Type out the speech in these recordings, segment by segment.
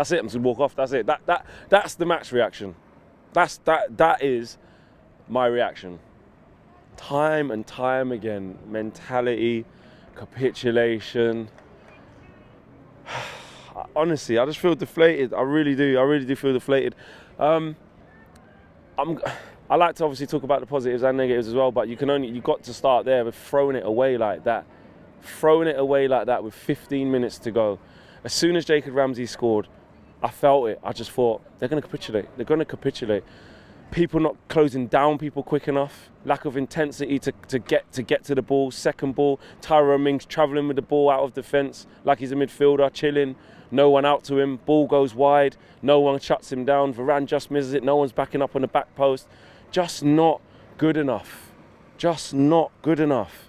That's it. I'm just gonna walk off. That's it. That's the match reaction. That is my reaction. Time and time again, mentality, capitulation. Honestly, I just feel deflated. I really do feel deflated. I like to obviously talk about the positives and negatives as well, but you got to start there with throwing it away like that. Throwing it away like that with 15 minutes to go. As soon as Jacob Ramsey scored, I felt it. I just thought, they're going to capitulate. They're going to capitulate. People not closing down people quick enough. Lack of intensity to get to the ball. Second ball, Tyrone Mings travelling with the ball out of defence like he's a midfielder, chilling. No one out to him. Ball goes wide. No one shuts him down. Varane just misses it. No one's backing up on the back post. Just not good enough. Just not good enough.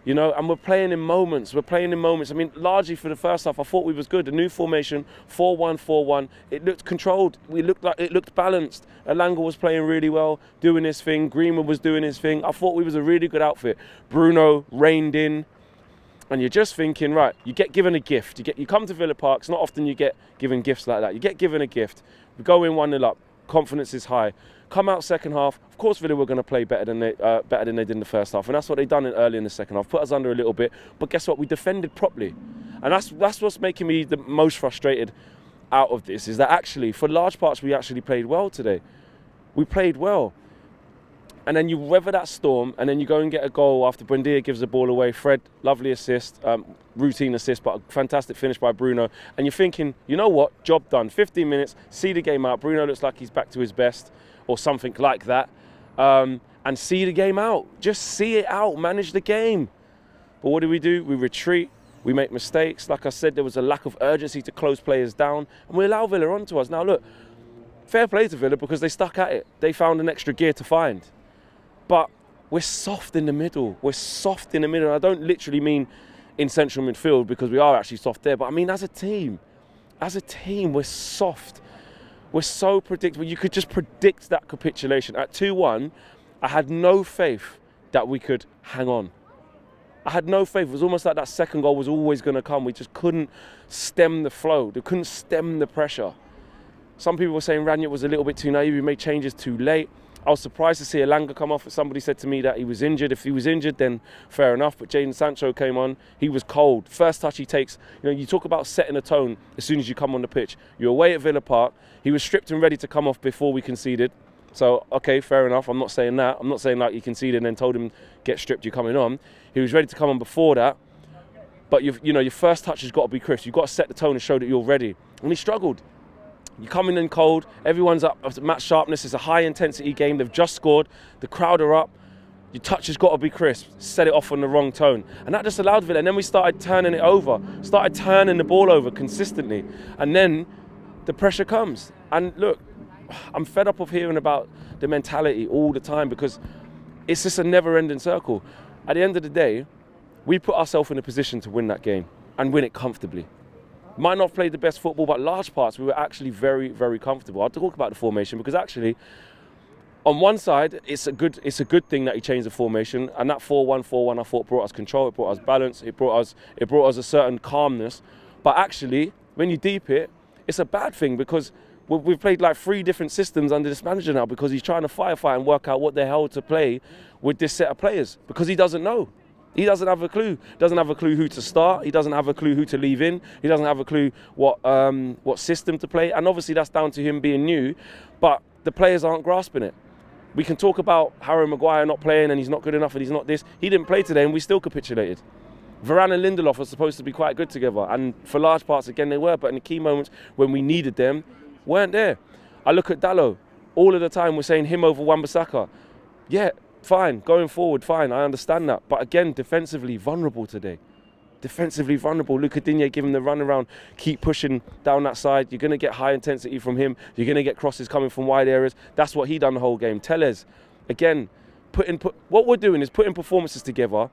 You know, and we're playing in moments. We're playing in moments. I mean, largely for the first half, I thought we was good. The new formation, 4-1-4-1. It looked controlled. It looked balanced. Elanga was playing really well, doing his thing. Greenwood was doing his thing. I thought we was a really good outfit. Bruno reined in. And you're just thinking, right, you get given a gift. You come to Villa Park. It's not often you get given gifts like that. You get given a gift. We go in 1-0 up. Confidence is high. Come out second half. Of course, Villa were going to play better than they did in the first half, and that's what they done early in the second half. Put us under a little bit, but guess what? We defended properly, and that's what's making me the most frustrated out of this. Is that actually, for large parts, we actually played well today. We played well, and then you weather that storm, and then you go and get a goal after Buendia gives the ball away. Fred, lovely assist, routine assist, but a fantastic finish by Bruno. And you're thinking, you know what? Job done. 15 minutes. See the game out. Bruno looks like he's back to his best, or something like that, and see the game out. Just see it out, manage the game. But what do? We retreat, we make mistakes. Like I said, there was a lack of urgency to close players down, and we allow Villa onto us. Now look, fair play to Villa because they stuck at it. They found an extra gear to find. But we're soft in the middle. We're soft in the middle. I don't literally mean in central midfield because we are actually soft there, but I mean as a team. As a team, we're soft. We're so predictable. You could just predict that capitulation. At 2-1, I had no faith that we could hang on. I had no faith. It was almost like that second goal was always going to come. We just couldn't stem the flow. They couldn't stem the pressure. Some people were saying Ranić was a little bit too naive. He made changes too late. I was surprised to see Elanga come off. Somebody said to me that he was injured. If he was injured, then fair enough. But Jadon Sancho came on. He was cold. First touch he takes. You know, you talk about setting a tone as soon as you come on the pitch. You're away at Villa Park. He was stripped and ready to come off before we conceded. So, okay, fair enough. I'm not saying that. I'm not saying like you conceded and then told him, get stripped, you're coming on. He was ready to come on before that. But, you know, your first touch has got to be crisp. You've got to set the tone and show that you're ready. And he struggled. You're coming in cold, everyone's up at match sharpness, it's a high intensity game, they've just scored, the crowd are up, your touch has got to be crisp, set it off on the wrong tone. And that just allowed Villa, and then we started turning it over, started turning the ball over consistently, and then the pressure comes. And look, I'm fed up of hearing about the mentality all the time because it's just a never-ending circle. At the end of the day, we put ourselves in a position to win that game and win it comfortably. Might not have played the best football, but large parts we were actually very, very comfortable. I'll talk about the formation because actually, on one side, it's a good thing that he changed the formation, and that 4-1-4-1 I thought brought us control, it brought us balance, it brought us a certain calmness. But actually, when you deep it, it's a bad thing because we've played like 3 different systems under this manager now because he's trying to firefight and work out what the hell to play with this set of players because he doesn't know. He doesn't have a clue. Doesn't have a clue who to start. He doesn't have a clue who to leave in. He doesn't have a clue what system to play. And obviously that's down to him being new, but the players aren't grasping it. We can talk about Harry Maguire not playing and he's not good enough and he's not this. He didn't play today and we still capitulated. Varane and Lindelof are supposed to be quite good together, and for large parts, again, they were, but in the key moments when we needed them, weren't there. I look at Dalot. All of the time we're saying him over Wan-Bissaka. Yeah, fine, going forward, fine, I understand that. But again, defensively vulnerable today. Defensively vulnerable. Luca Digne giving the run around, keep pushing down that side. You're going to get high intensity from him. You're going to get crosses coming from wide areas. That's what he done the whole game. Tellez, again, what we're doing is putting performances together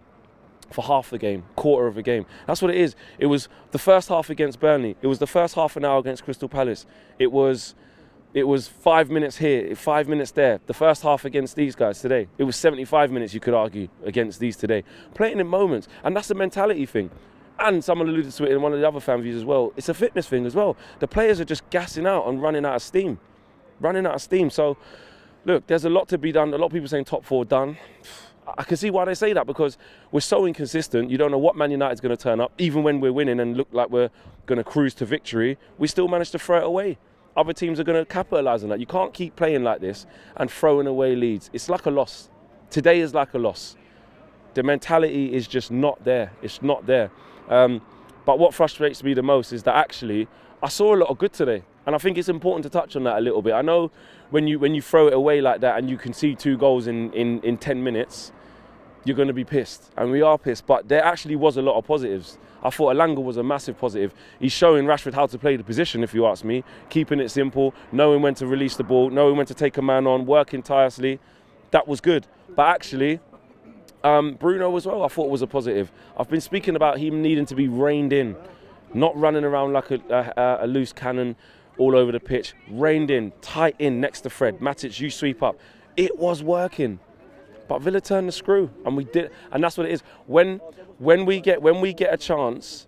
for half the game, quarter of a game. That's what it is. It was the first half against Burnley. It was the first half an hour against Crystal Palace. It was 5 minutes here, 5 minutes there. The first half against these guys today. It was 75 minutes, you could argue, against these today. Playing in moments. And that's a mentality thing. And someone alluded to it in one of the other fan views as well. It's a fitness thing as well. The players are just gassing out and running out of steam. So, look, there's a lot to be done. A lot of people saying top 4 done. I can see why they say that, because we're so inconsistent. You don't know what Man United's going to turn up. Even when we're winning and look like we're going to cruise to victory, we still manage to throw it away. Other teams are going to capitalise on that. You can't keep playing like this and throwing away leads. It's like a loss. Today is like a loss. The mentality is just not there. It's not there. But what frustrates me the most is that actually I saw a lot of good today. And I think it's important to touch on that a little bit. I know when you throw it away like that and you concede 2 goals in 10 minutes, you're going to be pissed. And we are pissed. But there actually was a lot of positives. I thought Elanga was a massive positive. He's showing Rashford how to play the position, if you ask me. Keeping it simple, knowing when to release the ball, knowing when to take a man on, working tirelessly. That was good. But actually, Bruno as well, I thought was a positive. I've been speaking about him needing to be reined in, not running around like a loose cannon all over the pitch. Reined in, tight in, next to Fred. Matic, you sweep up. It was working. But Villa turned the screw, and we did, and that's what it is. When we get a chance,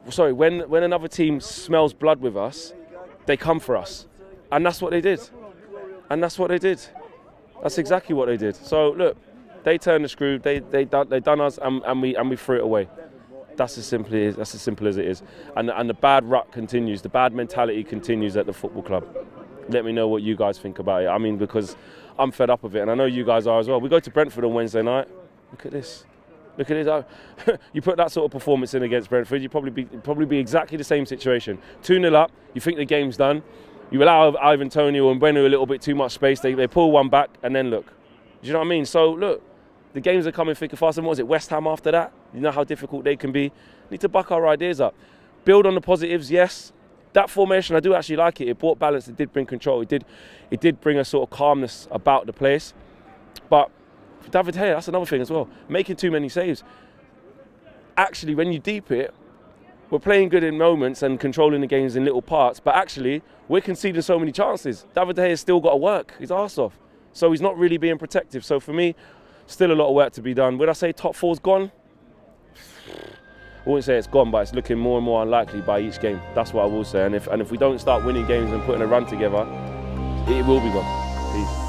sorry, when another team smells blood with us, they come for us, and that's what they did. That's exactly what they did. So look, they turned the screw. They done us, and we threw it away. That's as simple as it is. And the bad rut continues. The bad mentality continues at the football club. Let me know what you guys think about it. I mean, because I'm fed up of it, and I know you guys are as well. We go to Brentford on Wednesday night. Look at this. Look at this. You put that sort of performance in against Brentford, you'd probably be exactly the same situation. 2-0 up. You think the game's done. You allow Ivan Toney and Bueno a little bit too much space. They pull one back, and then look. Do you know what I mean? So look, the games are coming thick and fast. And what was it? West Ham after that. You know how difficult they can be. Need to buck our ideas up. Build on the positives. Yes. That formation, I do actually like it. It brought balance. It did bring control. It did bring a sort of calmness about the place. But for David Gea, that's another thing as well. Making too many saves. Actually, when you deep it, we're playing good in moments and controlling the games in little parts. But actually, we're conceding so many chances. David Gea has still got to work his arse off. So he's not really being protective. So for me, still a lot of work to be done. Would I say top 4's gone? I wouldn't say it's gone, but it's looking more and more unlikely by each game. That's what I will say. And if we don't start winning games and putting a run together, it will be gone. Peace.